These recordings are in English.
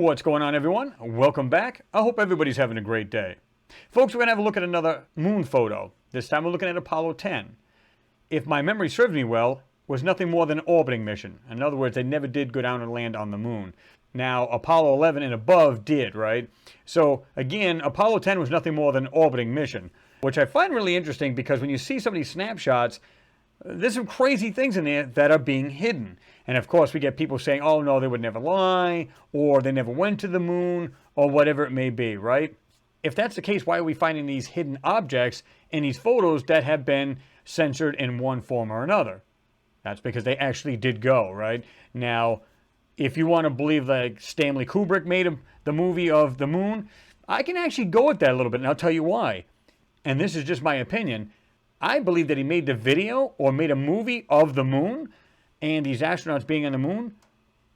What's going on, everyone? Welcome back. I hope everybody's having a great day. Folks, we're going to have a look at another moon photo. This time we're looking at Apollo 10. If my memory serves me well, it was nothing more than an orbiting mission. In other words, they never did go down and land on the moon. Now, Apollo 11 and above did, right? So, again, Apollo 10 was nothing more than an orbiting mission, which I find really interesting because when you see some of these snapshots, there's some crazy things in there that are being hidden. And of course, we get people saying, oh no, they would never lie, or they never went to the moon, or whatever it may be, right? If that's the case, why are we finding these hidden objects in these photos that have been censored in one form or another? That's because they actually did go, right? Now, if you want to believe like Stanley Kubrick made the movie of the moon, I can actually go with that a little bit, and I'll tell you why. And this is just my opinion. I believe that he made the video or made a movie of the moon and these astronauts being on the moon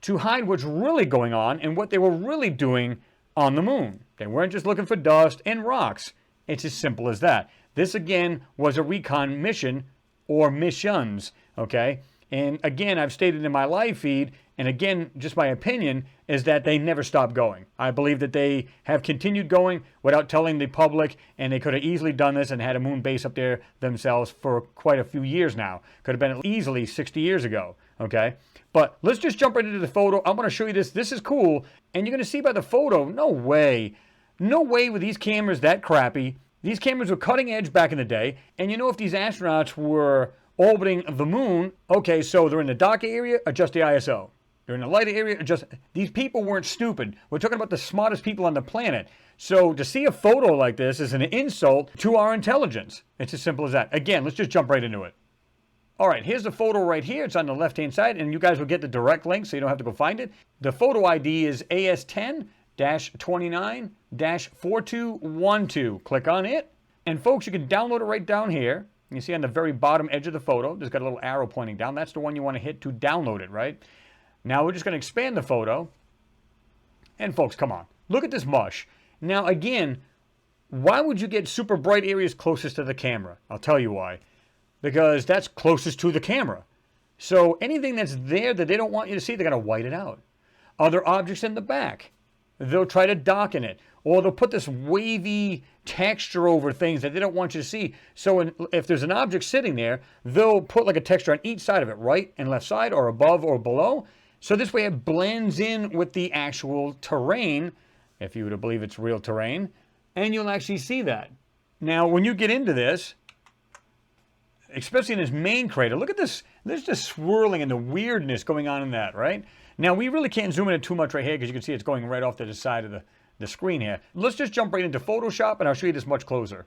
to hide what's really going on and what they were really doing on the moon. They weren't just looking for dust and rocks. It's as simple as that. This, again, was a recon mission or missions, okay? And again, I've stated in my live feed, and again, just my opinion, is that they never stopped going. I believe that they have continued going without telling the public, and they could have easily done this and had a moon base up there themselves for quite a few years now. Could have been easily 60 years ago, okay? But let's just jump right into the photo. I want to show you this. This is cool, and you're going to see by the photo, no way. No way were these cameras that crappy. These cameras were cutting edge back in the day, and you know if these astronauts were orbiting the moon, okay, so they're in the darker area, adjust the ISO. They're in the lighter area, adjust. These people weren't stupid. We're talking about the smartest people on the planet. So to see a photo like this is an insult to our intelligence. It's as simple as that. Again, let's just jump right into it. All right, here's the photo right here. It's on the left-hand side, and you guys will get the direct link so you don't have to go find it. The photo ID is AS10-29-4212. Click on it. And folks, you can download it right down here. You see on the very bottom edge of the photo, there's got a little arrow pointing down. That's the one you want to hit to download it, right? Now we're just going to expand the photo. And folks, come on. Look at this mush. Now again, why would you get super bright areas closest to the camera? I'll tell you why. Because that's closest to the camera. So anything that's there that they don't want you to see, they're going to white it out. Other objects in the back, they'll try to darken it. Or they'll put this wavy texture over things that they don't want you to see. So if there's an object sitting there, they'll put like a texture on each side of it, right and left side, or above or below. So this way it blends in with the actual terrain, if you were to believe it's real terrain, and you'll actually see that. Now, when you get into this, especially in this main crater, look at this. There's just swirling and the weirdness going on in that, right? Now, we really can't zoom in too much right here because you can see it's going right off to the side of the screen here. Let's just jump right into Photoshop and I'll show you this much closer.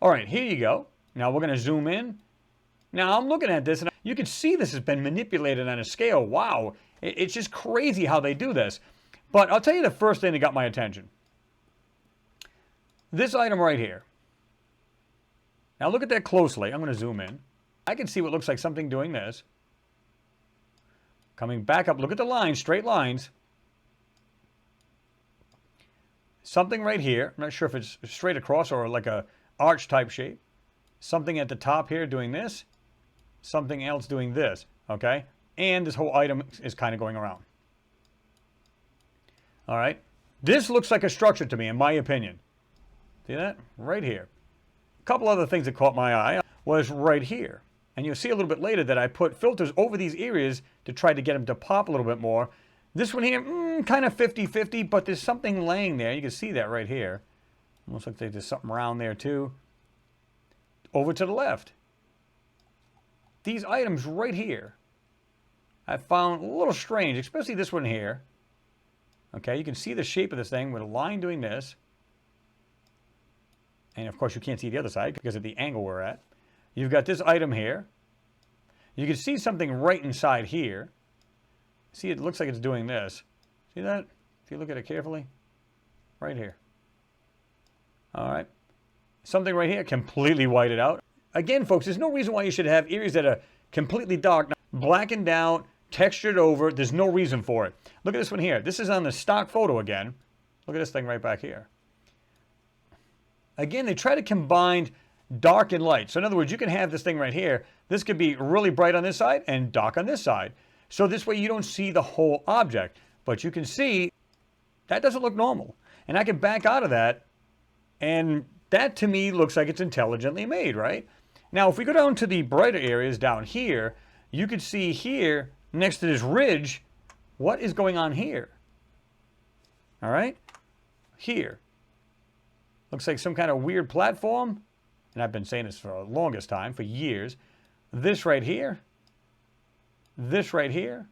All right, here you go. Now we're going to zoom in. Now I'm looking at this and you can see this has been manipulated on a scale. Wow, it's just crazy how they do this. But I'll tell you the first thing that got my attention. This item right here. Now look at that closely. I'm going to zoom in. I can see what looks like something doing this. Coming back up, look at the lines, straight lines. Something right here. I'm not sure if it's straight across or like a arch type shape. Something at the top here doing this. Something else doing this. Okay? And this whole item is kind of going around. All right? This looks like a structure to me, in my opinion. See that? Right here. A couple other things that caught my eye was right here. And you'll see a little bit later that I put filters over these areas to try to get them to pop a little bit more. This one here, kind of 50-50, but there's something laying there. You can see that right here. Almost looks like there's something around there too. Over to the left. These items right here, I found a little strange, especially this one here. Okay, you can see the shape of this thing with a line doing this. And of course you can't see the other side because of the angle we're at. You've got this item here. You can see something right inside here. See, it looks like it's doing this. See that? If you look at it carefully. Right here. All right. Something right here, completely whited out. Again, folks, there's no reason why you should have areas that are completely dark, blackened out, textured over. There's no reason for it. Look at this one here. This is on the stock photo again. Look at this thing right back here. Again, they try to combine dark and light. So in other words, you can have this thing right here. This could be really bright on this side and dark on this side. So this way you don't see the whole object, but you can see that doesn't look normal. And I can back out of that, and that to me looks like it's intelligently made, right? Now, if we go down to the brighter areas down here, you can see here, next to this ridge, what is going on here? All right? Here. Looks like some kind of weird platform. And I've been saying this for the longest time, for years. This right here. This right here.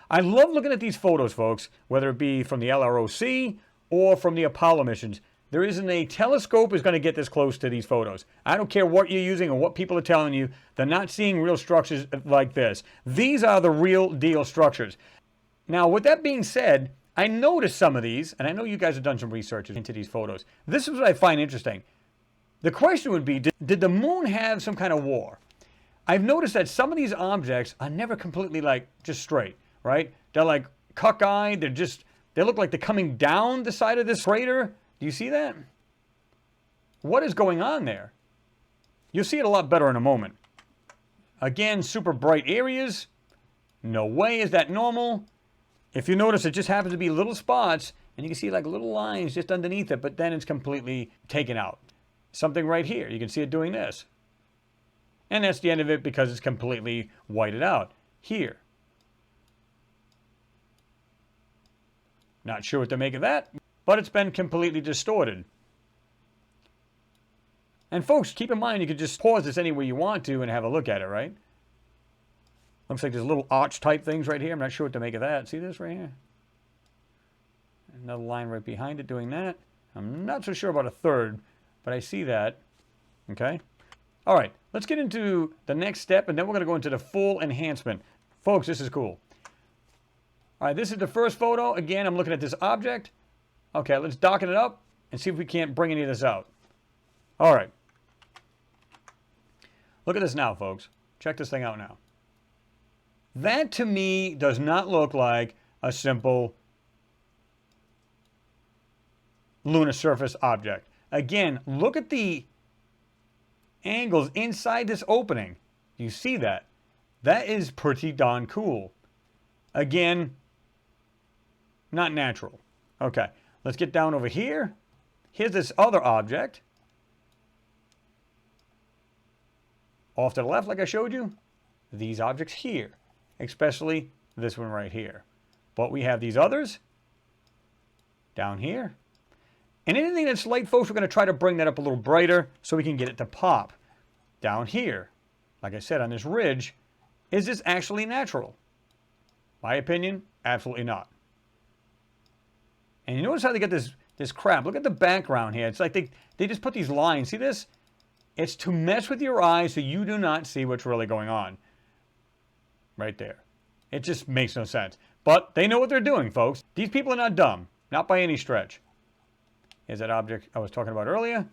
I love looking at these photos, folks, whether it be from the LROC or from the Apollo missions. There isn't a telescope is going to get this close to these photos. I don't care what you're using or what people are telling you. They're not seeing real structures like this. These are the real deal structures. Now, with that being said, I noticed some of these, and I know you guys have done some research into these photos. This is what I find interesting. The question would be, did the moon have some kind of war? I've noticed that some of these objects are never completely like just straight, right? They're like cockeyed. They look like they're coming down the side of this crater. Do you see that? What is going on there? You'll see it a lot better in a moment. Again, super bright areas. No way is that normal. If you notice, it just happens to be little spots, and you can see like little lines just underneath it, but then it's completely taken out. Something right here, you can see it doing this. And that's the end of it because it's completely whited out. Here. Not sure what to make of that, but it's been completely distorted. And folks, keep in mind, you can just pause this anywhere you want to and have a look at it, right? Looks like there's little arch type things right here. I'm not sure what to make of that. See this right here? Another line right behind it doing that. I'm not so sure about a third, but I see that. Okay? All right, let's get into the next step, and then we're going to go into the full enhancement. Folks, this is cool. All right, this is the first photo. Again, I'm looking at this object. Okay, let's docken it up and see if we can't bring any of this out. All right. Look at this now, folks. Check this thing out now. That, to me, does not look like a simple lunar surface object. Again, look at the angles inside this opening. You see that? That is pretty darn cool. Again, not natural. Okay, let's get down over here. Here's this other object. Off to the left, like I showed you. These objects here. Especially this one right here. But we have these others down here. And anything that's light, folks, we're going to try to bring that up a little brighter so we can get it to pop. Down here, like I said, on this ridge, is this actually natural? My opinion, absolutely not. And you notice how they get this crap. Look at the background here. It's like they just put these lines. See this? It's to mess with your eyes so you do not see what's really going on. Right there. It just makes no sense. But they know what they're doing, folks. These people are not dumb. Not by any stretch. Here's that object I was talking about earlier.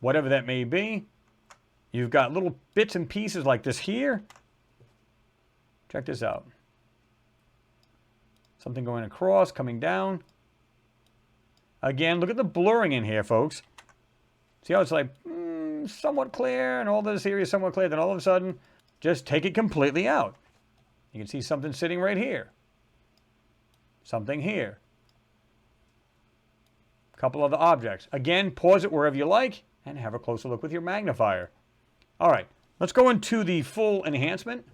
Whatever that may be. You've got little bits and pieces like this here. Check this out. Something going across, coming down. Again, look at the blurring in here, folks. See how it's like somewhat clear, and all this area is somewhat clear, then all of a sudden, just take it completely out. You can see something sitting right here. Something here. A couple other objects. Again, pause it wherever you like, and have a closer look with your magnifier. All right, let's go into the full enhancement.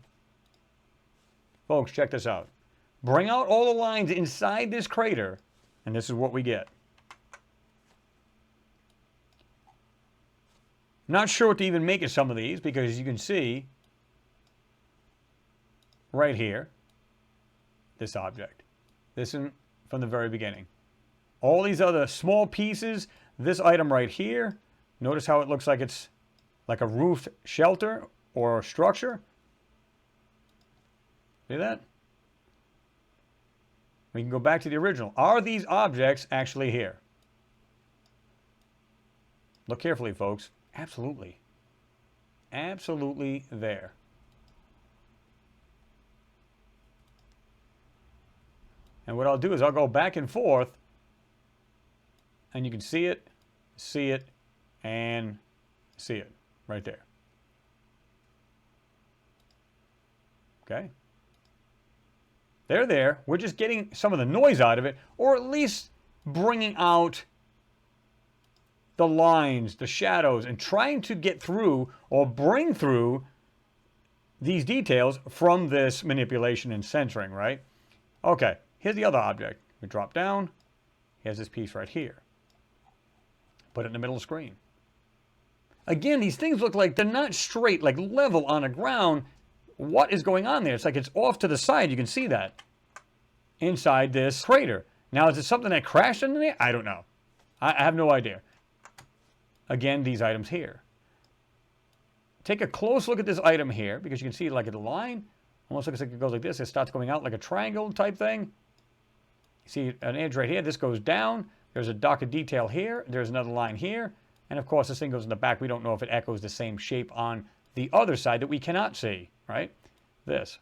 Folks, check this out. Bring out all the lines inside this crater, and this is what we get. Not sure what to even make of some of these, because you can see right here, this object. This is from the very beginning. All these other small pieces, this item right here, notice how it looks like it's like a roofed shelter or a structure. See that? We can go back to the original. Are these objects actually here? Look carefully, folks. Absolutely. Absolutely there. And what I'll do is I'll go back and forth, and you can see it, and see it right there. Okay? They're there. We're just getting some of the noise out of it, or at least bringing out the lines, the shadows, and trying to get through or bring through these details from this manipulation and centering, right? Okay, here's the other object. We drop down. Here's this piece right here. Put it in the middle of the screen. Again, these things look like they're not straight, like level on the ground. What is going on there? It's like it's off to the side. You can see that inside this crater. Now, is it something that crashed into there? I don't know. I have no idea. Again, these items here. Take a close look at this item here, because you can see like a line. Almost looks like it goes like this. It starts going out like a triangle type thing. You see an edge right here. This goes down. There's a darker detail here. There's another line here. And of course, this thing goes in the back. We don't know if it echoes the same shape on the other side that we cannot see, right? This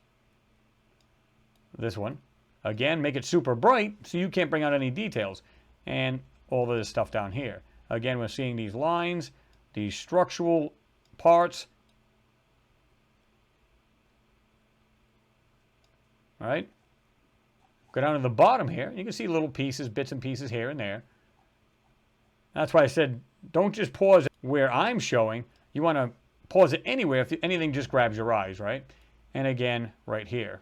one. Again, make it super bright so you can't bring out any details. And all of this stuff down here. Again, we're seeing these lines, these structural parts. All right? Go down to the bottom here. You can see little pieces, bits and pieces here and there. That's why I said don't just pause where I'm showing. You want to pause it anywhere if anything just grabs your eyes, right? And again, right here.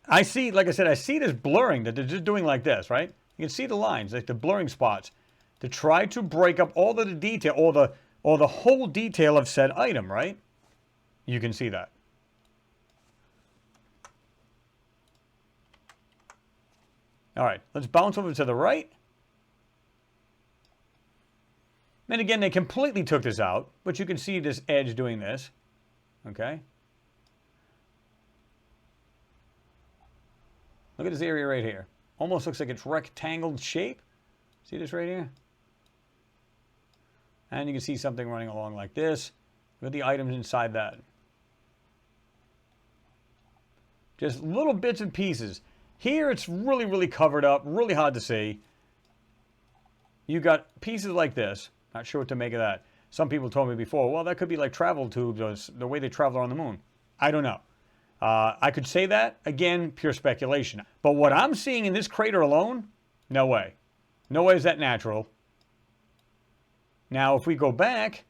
I see, like I said, I see this blurring that they're just doing like this, right? You can see the lines, like the blurring spots, to try to break up all of the detail, or the whole detail of said item, right? You can see that. All right, let's bounce over to the right. And again, they completely took this out, but you can see this edge doing this, okay? Look at this area right here. Almost looks like it's rectangle shape. See this right here? And you can see something running along like this. Look at the items inside that. Just little bits and pieces. Here it's really, really covered up, really hard to see. You got pieces like this. Not sure what to make of that. Some people told me before, well, that could be like travel tubes or the way they travel on the moon. I don't know. I could say that. Again, pure speculation. But what I'm seeing in this crater alone, no way. No way is that natural. Now, if we go back,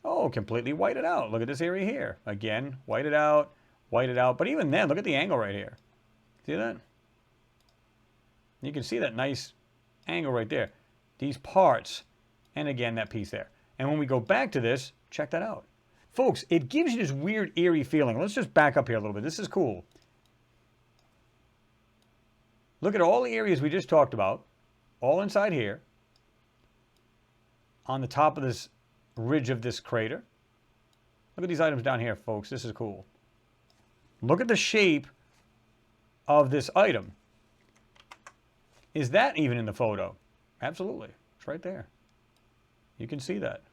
oh, completely white it out. Look at this area here. Again, white it out, white it out. But even then, look at the angle right here. See that? You can see that nice angle right there. These parts, and again, that piece there. And when we go back to this, check that out. Folks, it gives you this weird, eerie feeling. Let's just back up here a little bit. This is cool. Look at all the areas we just talked about, all inside here, on the top of this ridge of this crater. Look at these items down here, folks. This is cool. Look at the shape of this item. Is that even in the photo? Absolutely. It's right there. You can see that.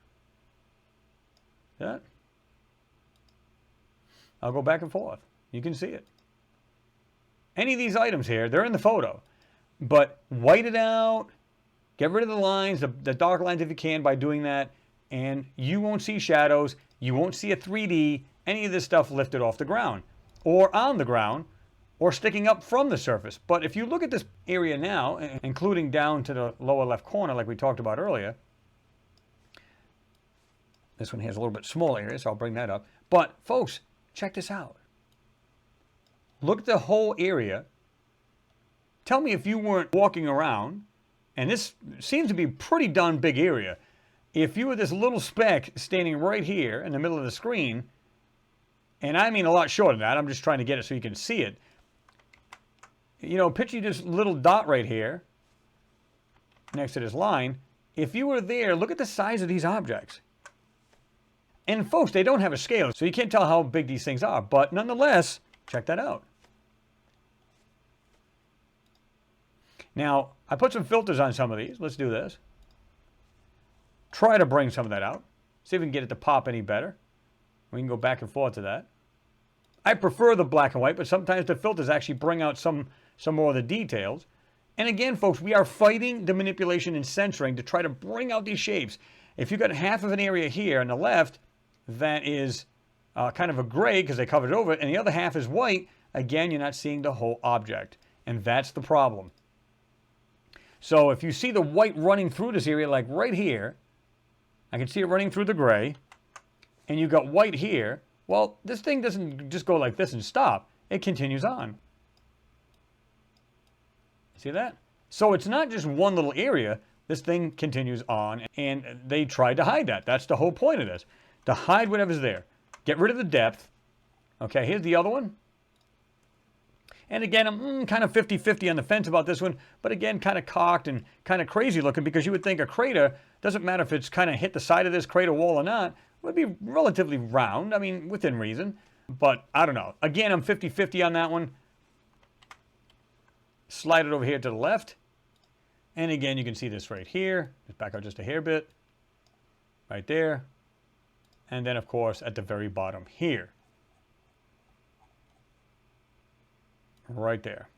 See that? I'll go back and forth. You can see it. Any of these items here, they're in the photo. But white it out, get rid of the lines, the dark lines if you can by doing that, and you won't see shadows, you won't see a 3D, any of this stuff lifted off the ground, or on the ground, or sticking up from the surface. But if you look at this area now, including down to the lower left corner like we talked about earlier, this one here is a little bit smaller area, so I'll bring that up. But folks, check this out. Look at the whole area. Tell me if you weren't walking around, and this seems to be a pretty darn big area. If you were this little speck standing right here in the middle of the screen, and I mean a lot shorter than that, I'm just trying to get it so you can see it. You know, picture this little dot right here next to this line. If you were there, look at the size of these objects. And folks, they don't have a scale, so you can't tell how big these things are. But nonetheless, check that out. Now, I put some filters on some of these. Let's do this. Try to bring some of that out. See if we can get it to pop any better. We can go back and forth to that. I prefer the black and white, but sometimes the filters actually bring out some more of the details. And again, folks, we are fighting the manipulation and censoring to try to bring out these shapes. If you've got half of an area here on the left that is kind of a gray because they covered it over, and the other half is white, again, you're not seeing the whole object. And that's the problem. So if you see the white running through this area, like right here, I can see it running through the gray, and you got white here, well, this thing doesn't just go like this and stop. It continues on. See that? So it's not just one little area. This thing continues on, and they tried to hide that. That's the whole point of this, to hide whatever's there. Get rid of the depth. Okay, here's the other one. And again, I'm kind of 50-50 on the fence about this one, but again, kind of cocked and kind of crazy looking, because you would think a crater, doesn't matter if it's kind of hit the side of this crater wall or not, would be relatively round, I mean, within reason. But I don't know. Again, I'm 50-50 on that one. Slide it over here to the left. And again, you can see this right here. Just back out just a hair bit. Right there. And then, of course, at the very bottom here. Right there.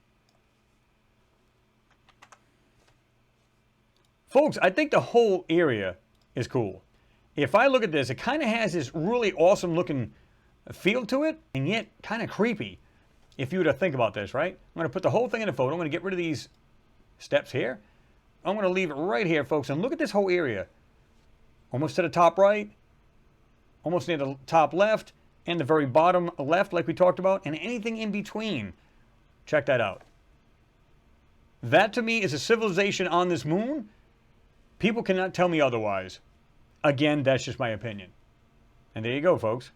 Folks, I think the whole area is cool. If I look at this, it kind of has this really awesome looking feel to it, and yet kind of creepy. If you were to think about this, right? I'm going to put the whole thing in a photo. I'm going to get rid of these steps here. I'm going to leave it right here, folks, and look at this whole area. Almost to the top right, almost near the top left, and the very bottom left, like we talked about, and anything in between. Check that out. That, to me, is a civilization on this moon. People cannot tell me otherwise. Again, that's just my opinion. And there you go, folks.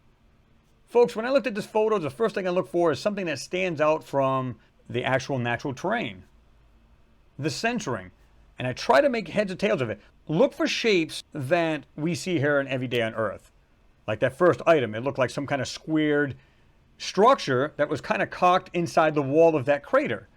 Folks, when I looked at this photo, the first thing I look for is something that stands out from the actual natural terrain. The centering. And I try to make heads or tails of it. Look for shapes that we see here and every day on Earth. Like that first item, it looked like some kind of squared structure that was kind of cocked inside the wall of that crater.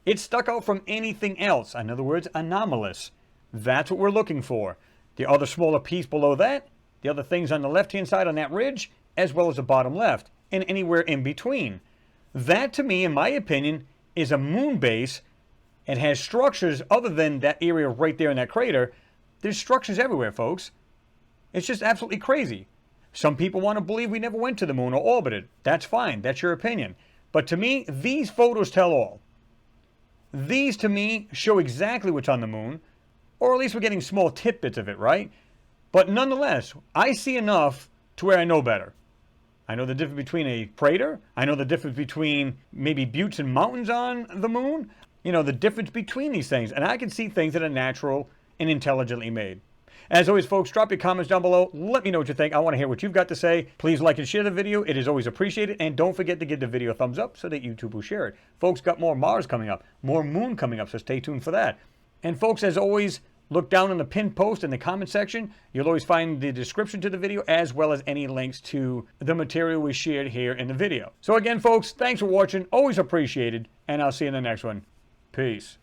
It stuck out from anything else. In other words, anomalous. That's what we're looking for. The other smaller piece below that, the other things on the left-hand side on that ridge, as well as the bottom left, and anywhere in between. That, to me, in my opinion, is a moon base. It has structures other than that area right there in that crater. There's structures everywhere, folks. It's just absolutely crazy. Some people want to believe we never went to the moon or orbited. That's fine. That's your opinion. But to me, these photos tell all. These, to me, show exactly what's on the moon, or at least we're getting small tidbits of it, right? But nonetheless, I see enough to where I know better. I know the difference between a crater. I know the difference between maybe buttes and mountains on the moon. You know, the difference between these things. And I can see things that are natural and intelligently made. As always, folks, drop your comments down below. Let me know what you think. I want to hear what you've got to say. Please like and share the video. It is always appreciated. And don't forget to give the video a thumbs up so that YouTube will share it. Folks, got more Mars coming up, more moon coming up, so stay tuned for that. And folks, as always, look down in the pinned post in the comment section. You'll always find the description to the video as well as any links to the material we shared here in the video. So again, folks, thanks for watching. Always appreciated. And I'll see you in the next one. Peace.